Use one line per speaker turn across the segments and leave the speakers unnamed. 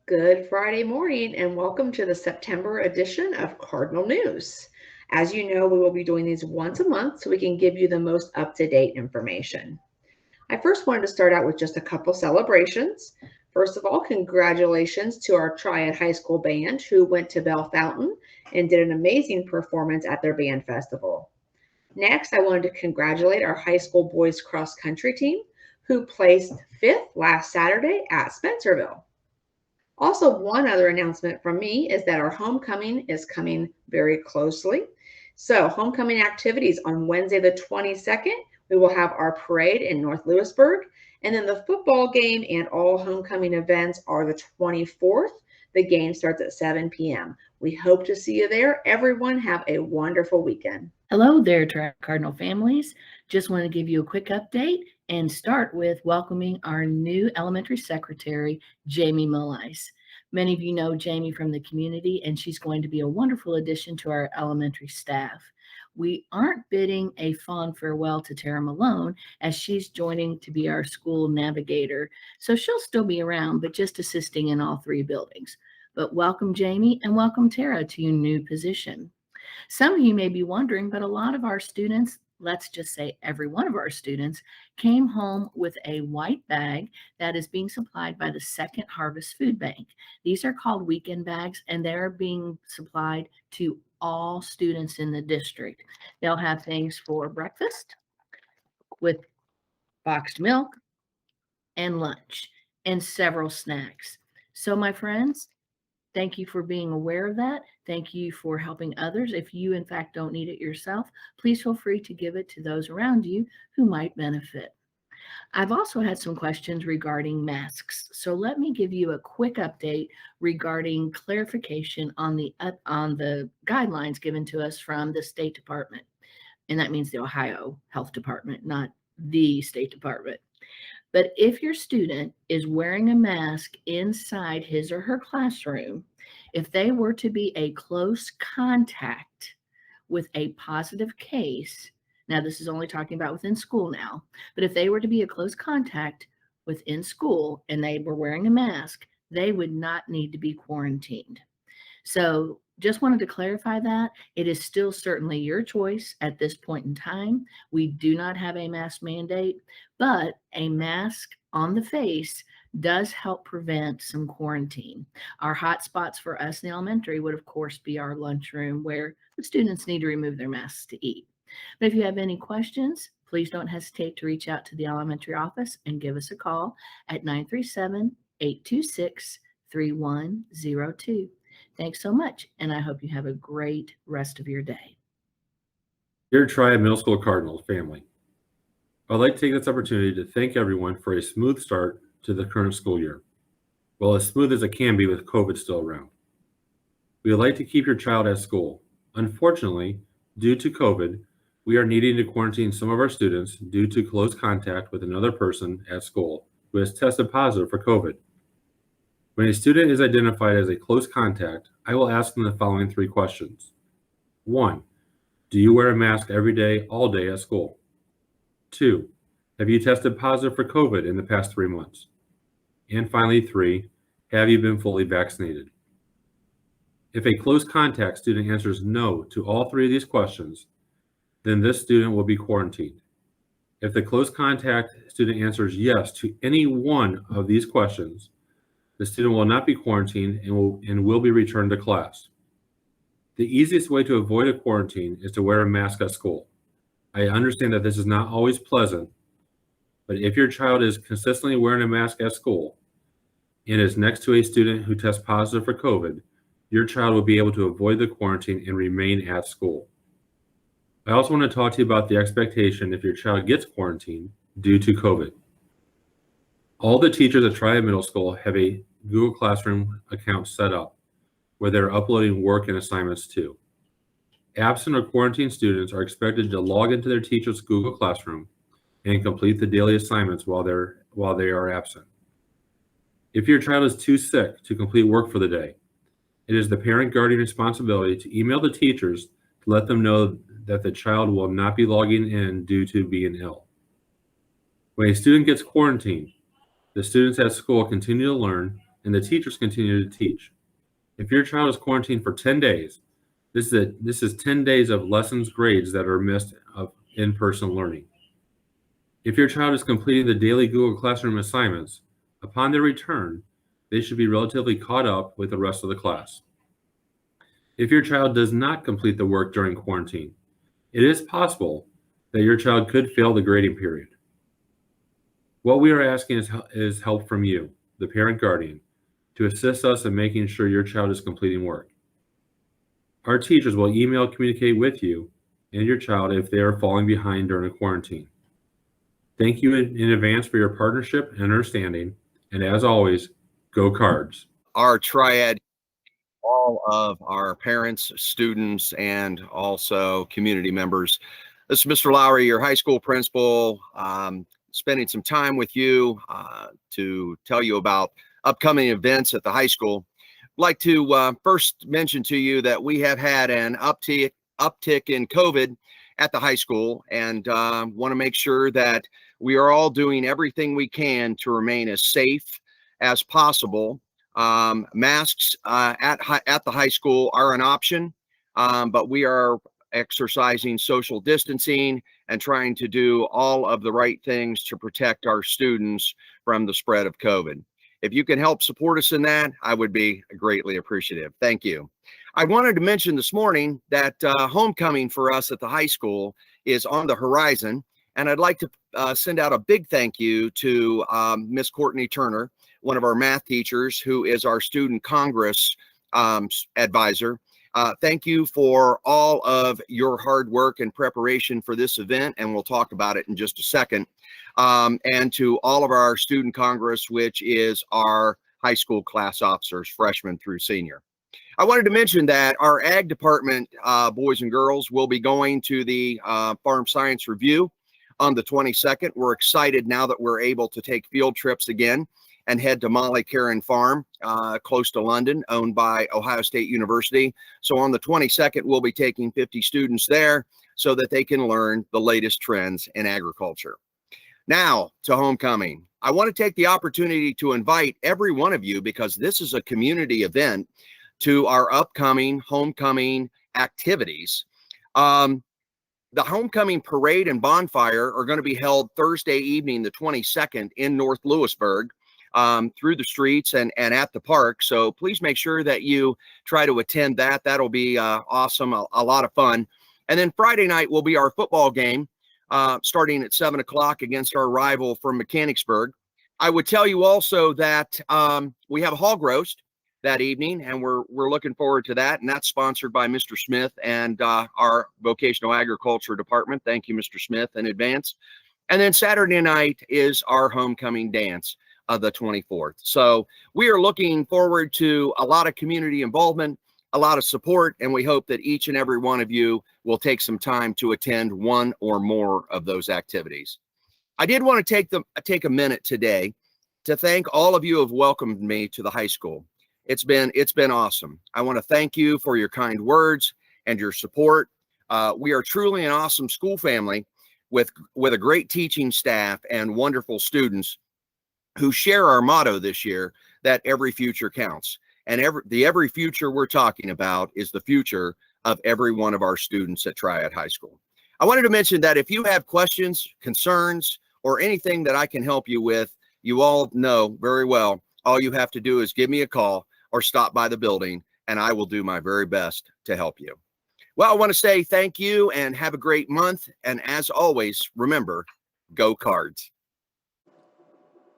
Good Friday morning, and welcome to the September edition of Cardinal News. As you know, we will be doing these once a month so we can give you the most up to date information. I first wanted to start out with just a couple celebrations. First of all, congratulations to our Triad High School band who went to Bell Fountain and did an amazing performance at their band festival. Next, I wanted to congratulate our high school boys cross country team who placed fifth last Saturday at Spencerville. Also, one other announcement from me is that our homecoming is coming very closely. So, homecoming activities on Wednesday, the 22nd, we will have our parade in North Lewisburg. And then the football game and all homecoming events are the 24th. The game starts at 7 p.m. We hope to see you there. Everyone, have a wonderful weekend.
Hello there to our Cardinal families. Just want to give you a quick update and start with welcoming our new elementary secretary, Jamie Mullice. Many of you know Jamie from the community, and she's going to be a wonderful addition to our elementary staff. We aren't bidding a fond farewell to Tara Malone as she's joining to be our school navigator. So she'll still be around, but just assisting in all three buildings. But welcome, Jamie, and welcome, Tara, to your new position. Some of you may be wondering, but a lot of our students, let's just say every one of our students, came home with a white bag that is being supplied by the Second Harvest Food Bank. These are called weekend bags, and they're being supplied to all students in the district. They'll have things for breakfast with boxed milk and lunch and several snacks. So my friends, thank you for being aware of that. Thank you for helping others. If you, in fact, don't need it yourself, please feel free to give it to those around you who might benefit. I've also had some questions regarding masks. So let me give you a quick update regarding clarification on the guidelines given to us from the State Department. And that means the Ohio Health Department, not the State Department. But if your student is wearing a mask inside his or her classroom, if they were to be a close contact with a positive case, now this is only talking about within school now, but if they were to be a close contact within school and they were wearing a mask, they would not need to be quarantined. So just wanted to clarify that. It is still certainly your choice at this point in time. We do not have a mask mandate, but a mask on the face does help prevent some quarantine. Our hot spots for us in the elementary would, of course, be our lunchroom where the students need to remove their masks to eat. But if you have any questions, please don't hesitate to reach out to the elementary office and give us a call at 937-826-3102. Thanks so much, and I hope you have a great rest of your day.
Dear Triad Middle School Cardinal family, I'd like to take this opportunity to thank everyone for a smooth start to the current school year. Well, as smooth as it can be with COVID still around. We would like to keep your child at school. Unfortunately, due to COVID, we are needing to quarantine some of our students due to close contact with another person at school who has tested positive for COVID. When a student is identified as a close contact, I will ask them the following three questions. 1. Do you wear a mask every day, all day at school? 2. Have you tested positive for COVID in the past 3 months? And finally, 3. Have you been fully vaccinated? If a close contact student answers no to all three of these questions, then this student will be quarantined. If the close contact student answers yes to any one of these questions, the student will not be quarantined and will be returned to class. The easiest way to avoid a quarantine is to wear a mask at school. I understand that this is not always pleasant, but if your child is consistently wearing a mask at school and is next to a student who tests positive for COVID, your child will be able to avoid the quarantine and remain at school. I also want to talk to you about the expectation if your child gets quarantined due to COVID. All the teachers at Triad Middle School have a Google Classroom account set up where they're uploading work and assignments to. Absent or quarantined students are expected to log into their teacher's Google Classroom and complete the daily assignments while they are absent. If your child is too sick to complete work for the day, it is the parent guardian responsibility to email the teachers to let them know that the child will not be logging in due to being ill. When a student gets quarantined, the students at school continue to learn and the teachers continue to teach. If your child is quarantined for 10 days, this is 10 days of lessons grades that are missed of in-person learning. If your child is completing the daily Google Classroom assignments, upon their return, they should be relatively caught up with the rest of the class. If your child does not complete the work during quarantine, it is possible that your child could fail the grading period. What we are asking is help from you, the parent guardian, to assist us in making sure your child is completing work. Our teachers will communicate with you and your child if they are falling behind during a quarantine. Thank you in advance for your partnership and understanding, and as always, go Cards.
Our triad, all of our parents, students, and also community members. This is Mr. Lowry, your high school principal, spending some time with you to tell you about upcoming events at the high school. I'd like to first mention to you that we have had an uptick in COVID at the high school, and want to make sure that we are all doing everything we can to remain as safe as possible. Masks at the high school are an option, but we are exercising social distancing and trying to do all of the right things to protect our students from the spread of COVID. If you can help support us in that, I would be greatly appreciative. Thank you. I wanted to mention this morning that homecoming for us at the high school is on the horizon, and I'd like to send out a big thank you to Miss Courtney Turner, one of our math teachers, who is our student Congress advisor. Thank you for all of your hard work and preparation for this event, and we'll talk about it in just a second. And to all of our student Congress, which is our high school class officers, freshman through senior. I wanted to mention that our ag department, boys and girls, will be going to the Farm Science Review on the 22nd. We're excited now that we're able to take field trips again and head to Molly Caron Farm, close to London, owned by Ohio State University. So on the 22nd, we'll be taking 50 students there so that they can learn the latest trends in agriculture. Now to homecoming. I want to take the opportunity to invite every one of you, because this is a community event, to our upcoming homecoming activities. The homecoming parade and bonfire are going to be held Thursday evening, the 22nd, in North Lewisburg, through the streets and at the park. So please make sure that you try to attend that. That'll be awesome, a lot of fun. And then Friday night will be our football game, starting at 7 o'clock against our rival from Mechanicsburg. I would tell you also that we have a hog roast that evening, and we're looking forward to that. And that's sponsored by Mr. Smith and our vocational agriculture department. Thank you, Mr. Smith, in advance. And then Saturday night is our homecoming dance of the 24th. So we are looking forward to a lot of community involvement, a lot of support, and we hope that each and every one of you will take some time to attend one or more of those activities. I did want to take a minute today to thank all of you who have welcomed me to the high school. It's been awesome. I want to thank you for your kind words and your support. We are truly an awesome school family with a great teaching staff and wonderful students who share our motto this year, that every future counts. And every future we're talking about is the future of every one of our students at Triad High School. I wanted to mention that if you have questions, concerns, or anything that I can help you with, you all know very well, all you have to do is give me a call or stop by the building, and I will do my very best to help you. Well, I want to say thank you and have a great month. And as always, remember, go Cards.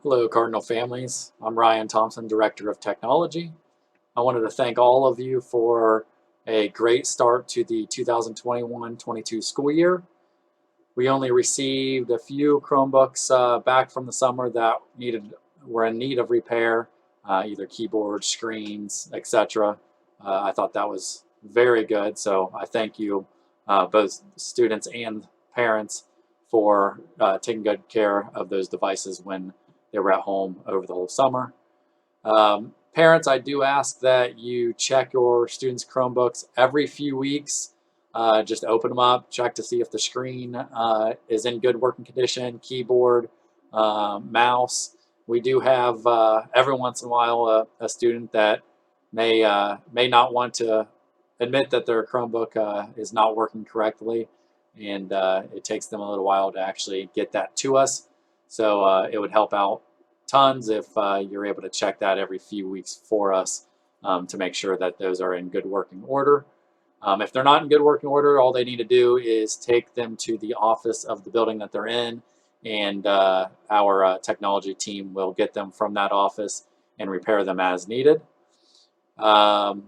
Hello, Cardinal families. I'm Ryan Thompson, Director of Technology. I wanted to thank all of you for a great start to the 2021-22 school year. We only received a few Chromebooks back from the summer that were in need of repair, either keyboards, screens, etc. I thought that was very good, so I thank you, both students and parents, for taking good care of those devices when they were at home over the whole summer. Parents, I do ask that you check your students' Chromebooks every few weeks. Just open them up, check to see if the screen is in good working condition, keyboard, mouse. We do have every once in a while a student that may not want to admit that their Chromebook is not working correctly, and it takes them a little while to actually get that to us. So it would help out tons if you're able to check that every few weeks for us to make sure that those are in good working order. If they're not in good working order, all they need to do is take them to the office of the building that they're in, and our technology team will get them from that office and repair them as needed.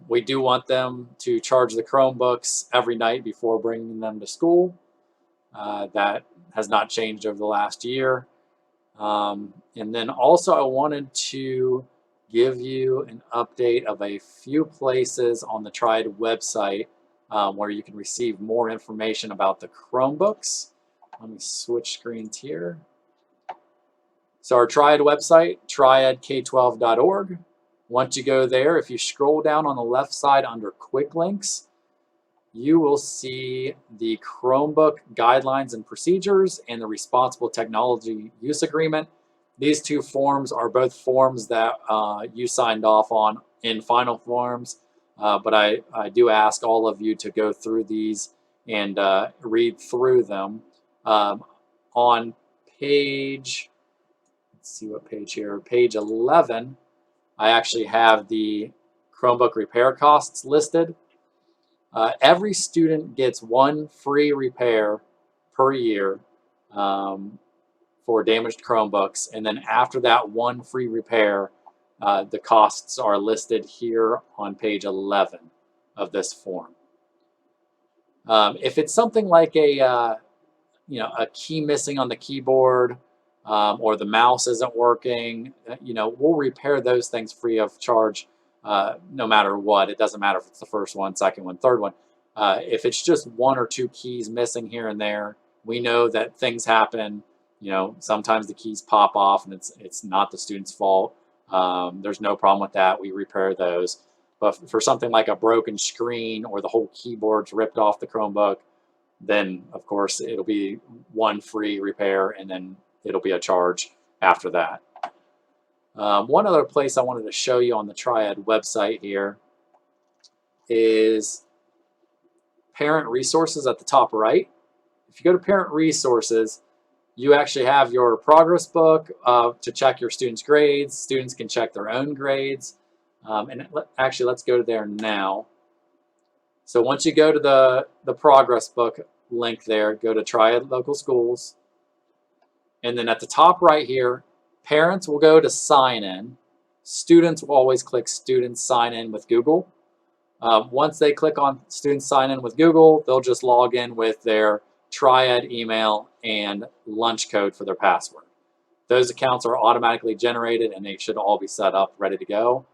We do want them to charge the Chromebooks every night before bringing them to school. That has not changed over the last year. And then also I wanted to give you an update of a few places on the Triad website where you can receive more information about the Chromebooks. Let me switch screens here. So our Triad website, triadk12.org. Once you go there, if you scroll down on the left side under quick links, you will see the Chromebook guidelines and procedures and the responsible technology use agreement. These two forms are both forms that you signed off on in final forms, but I do ask all of you to go through these and read through them. On page, let's see what page here, page 11, I actually have the Chromebook repair costs listed. Every student gets one free repair per year for damaged Chromebooks, and then after that one free repair, the costs are listed here on page 11 of this form. If it's something like a key missing on the keyboard, or the mouse isn't working, we'll repair those things free of charge. No matter what, it doesn't matter if it's the first one, second one, third one. If it's just one or two keys missing here and there, we know that things happen. Sometimes the keys pop off and it's not the student's fault. There's no problem with that. We repair those. But for something like a broken screen or the whole keyboard's ripped off the Chromebook, then of course it'll be one free repair and then it'll be a charge after that. One other place I wanted to show you on the Triad website here is parent resources at the top right. If you go to parent resources, you actually have your progress book to check your students' grades. Students can check their own grades. Actually, let's go there now. So once you go to the progress book link there, go to Triad Local Schools. And then at the top right here, parents will go to sign in. Students will always click students sign in with Google. Once they click on students sign in with Google, they'll just log in with their Triad email and lunch code for their password. Those accounts are automatically generated and they should all be set up, ready to go.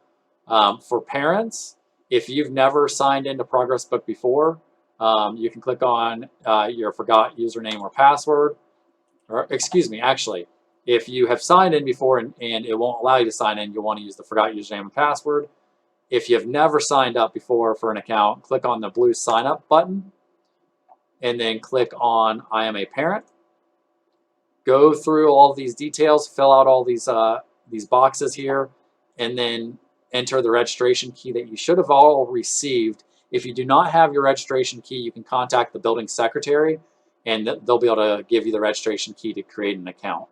For parents, if you've never signed into Progress Book before, you can click on your forgot username or password. Or excuse me, actually, if you have signed in before and it won't allow you to sign in, you'll want to use the forgot username and password. If you've never signed up before for an account, click on the blue sign up button and then click on I am a parent. Go through all these details, fill out all these boxes here, and then enter the registration key that you should have all received. If you do not have your registration key, you can contact the building secretary and they'll be able to give you the registration key to create an account.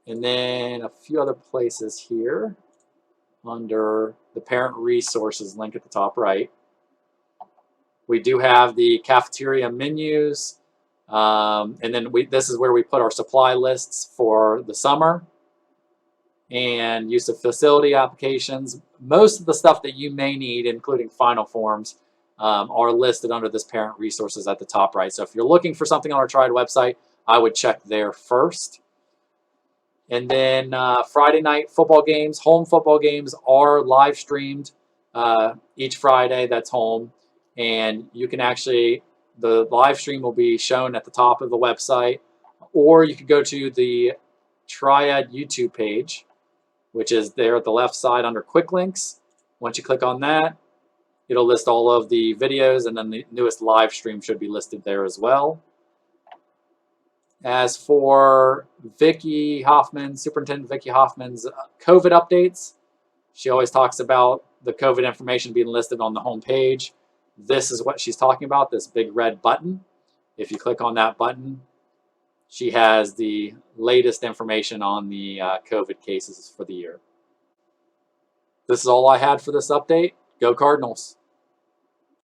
And then a few other places here under the parent resources link at the top right. We do have the cafeteria menus. And then this is where we put our supply lists for the summer and use of facility applications. Most of the stuff that you may need, including final forms, are listed under this parent resources at the top right. So if you're looking for something on our Triad website, I would check there first. And then Friday night football games, home football games are live streamed each Friday. That's home. And you can actually, the live stream will be shown at the top of the website, or you could go to the Triad YouTube page, which is there at the left side under quick links. Once you click on that, it'll list all of the videos, and then the newest live stream should be listed there as well. As for Vicki Hoffman, Superintendent Vicki Hoffman's COVID updates, she always talks about the COVID information being listed on the home page. This is what she's talking about, this big red button. If you click on that button, she has the latest information on the COVID cases for the year. This is all I had for this update. Go Cardinals.